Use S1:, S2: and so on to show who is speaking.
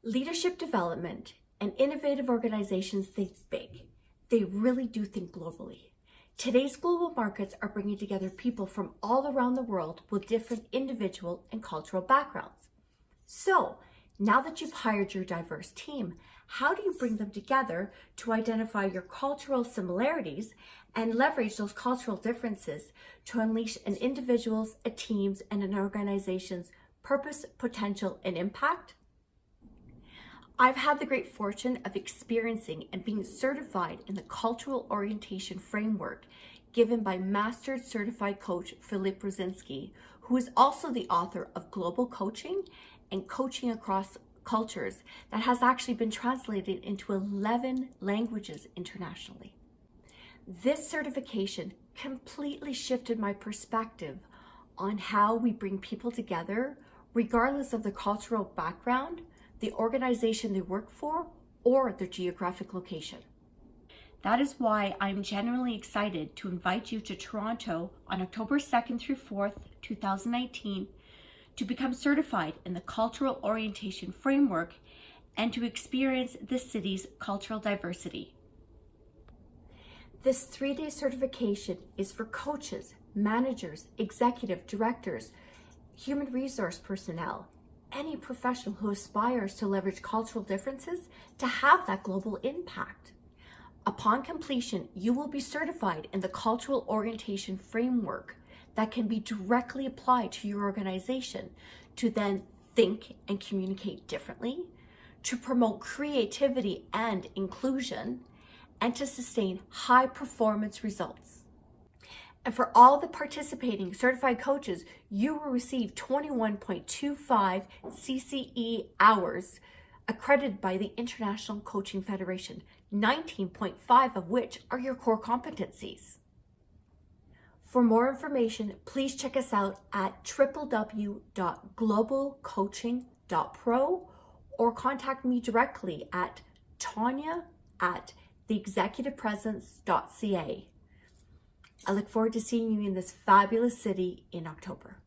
S1: Leadership development and innovative organizations think big. They really do think globally. Today's global markets are bringing together people from all around the world with different individual and cultural backgrounds. So, now that you've hired your diverse team, how do you bring them together to identify your cultural similarities and leverage those cultural differences to unleash an individual's, a team's, and an organization's purpose, potential, and impact? I've had the great fortune of experiencing and being certified in the cultural orientation framework given by Mastered Certified Coach Philip Brzezinski, who is also the author of Global Coaching and Coaching Across Cultures that has actually been translated into 11 languages internationally. This certification completely shifted my perspective on how we bring people together regardless of their cultural background, the organization they work for, or their geographic location. That is why I'm genuinely excited to invite you to Toronto on October 2nd through 4th, 2019, to become certified in the cultural orientation framework and to experience this city's cultural diversity. This 3-day certification is for coaches, managers, executive directors, human resource personnel, any professional who aspires to leverage cultural differences to have that global impact. Upon completion, you will be certified in the cultural orientation framework that can be directly applied to your organization to then think and communicate differently, to promote creativity and inclusion, and to sustain high performance results. And for all the participating certified coaches, you will receive 21.25 CCE hours accredited by the International Coaching Federation, 19.5 of which are your core competencies. For more information, please check us out at www.globalcoaching.pro or contact me directly at tanya@theexecutivepresence.ca. I look forward to seeing you in this fabulous city in October.